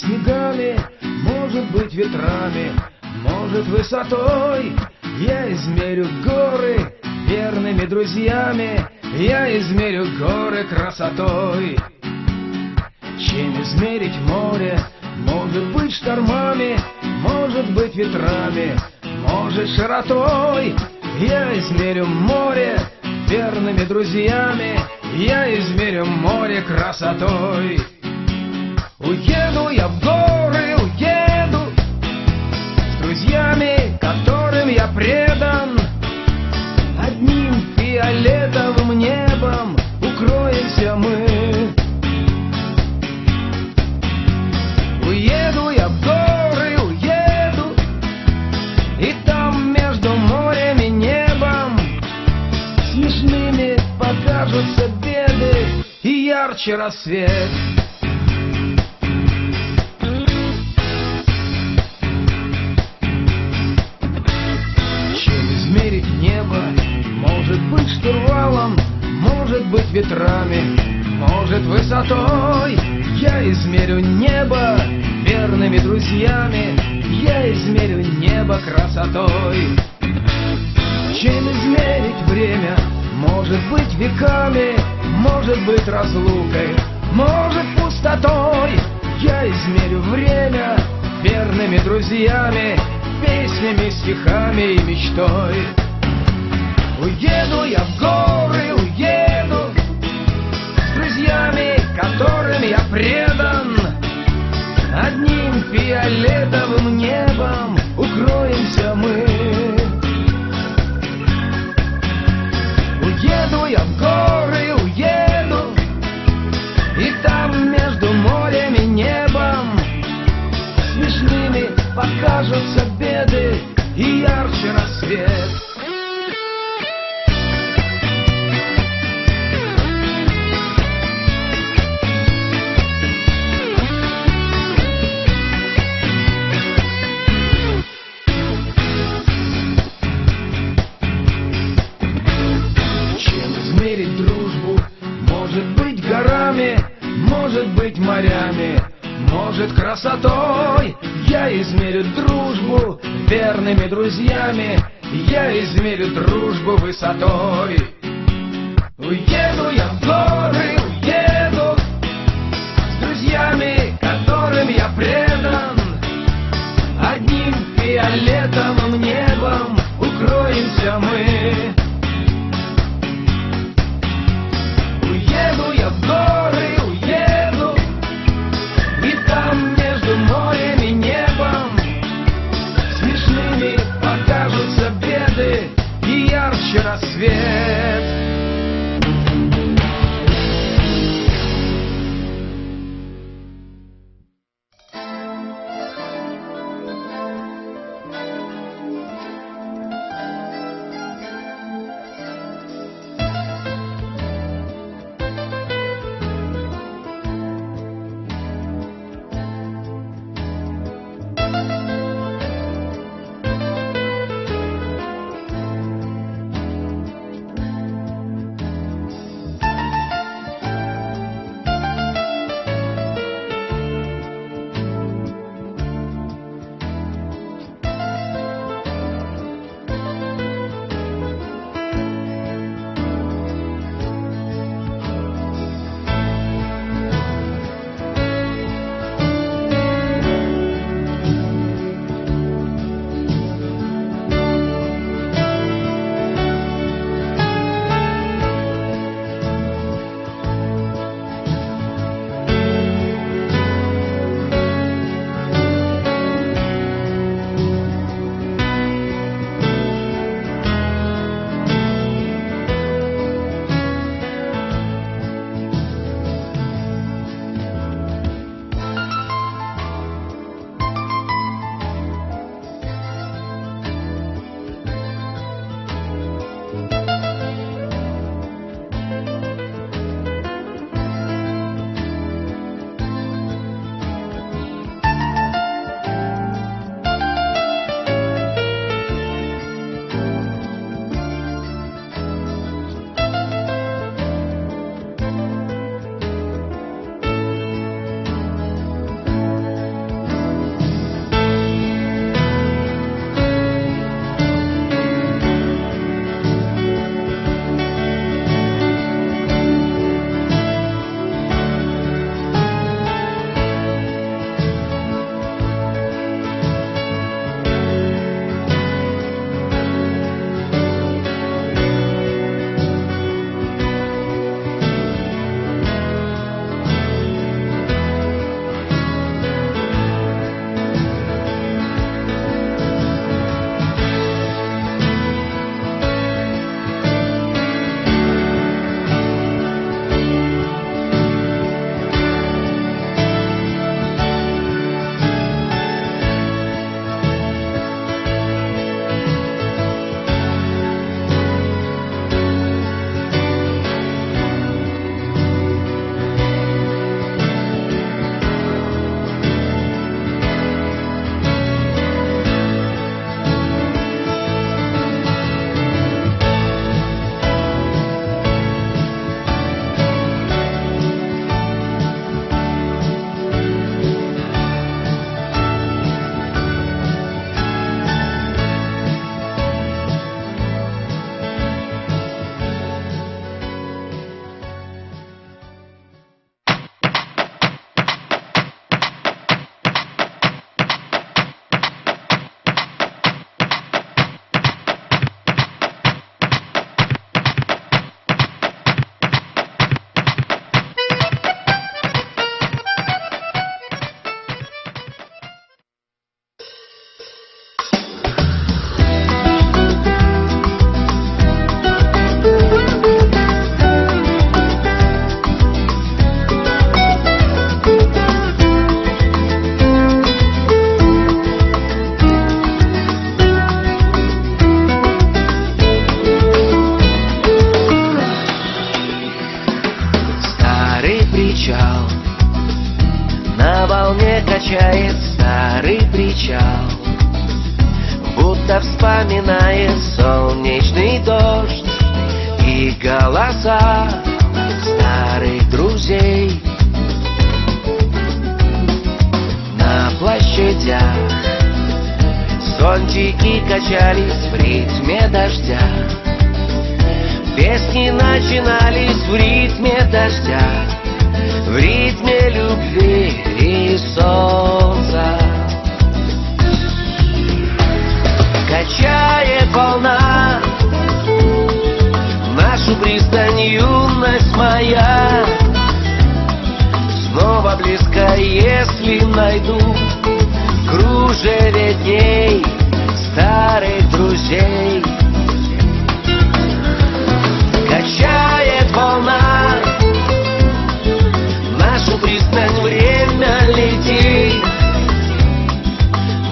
снегами, может быть ветрами, может высотой. Я измерю горы верными друзьями, я измерю горы красотой. Чем измерить море? Может быть штормами, может быть ветрами, может широтой. Я измерю море верными друзьями, я измерю море красотой. Уеду я в горы, уеду с друзьями, которым я предан. Одним фиолетовым небом укроемся мы. Уеду я в горы, уеду, и там между морем и небом смешными покажутся беды и ярче рассвет. Чем измерить небо? Может быть штурвалом, может быть ветрами, может высотой. Я измерю небо верными друзьями, я измерю небо красотой. Чем измерить время? Может быть веками, может быть разлукой, может пустотой. Я измерю время верными друзьями, песнями, стихами и мечтой. Уеду я в горы, уеду с друзьями, которым я предан. Одним фиолетовым небом укроемся мы. Уеду я в горы, уеду, и там между морем и небом смешными покажутся беды и ярче рассвет. Может быть морями, может красотой. Я измерю дружбу верными друзьями, я измерю дружбу высотой. Уеду я в горы, уеду с друзьями, которым я предан. Одним фиолетовым небом укроемся мы. Уеду я в горы, уеду, и там между морем и небом смешными покажутся беды и ярче рассвет. волне качает старый причал, будто вспоминает солнечный дождь и голоса старых друзей. На площадях зонтики качались в ритме дождя, песни начинались в ритме дождя, в ритме любви и солнца. Качает волна нашу пристань, юность моя, снова близко, если найду в кружеве дней старых друзей. Качает волна нашу пристань, время летит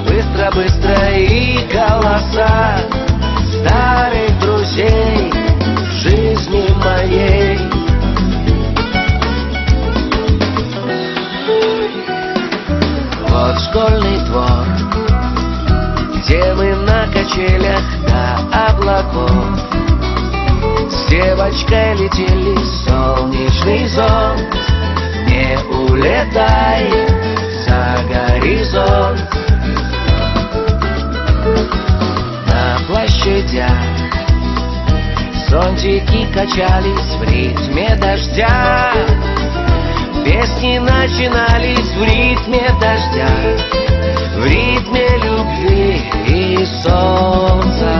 быстро-быстро, и голоса старых друзей в жизни моей. Вот школьный двор, где мы на качелях до облаков с девочкой летели в солнечный зонт. Не улетай за горизонт. На площадях зонтики качались в ритме дождя, песни начинались в ритме дождя, в ритме любви и солнца.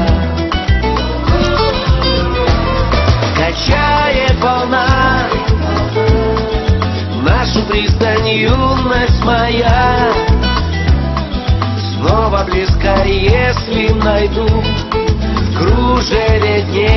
Качает волна нашу пристань, юность моя, снова близко, если найду в кружеве дней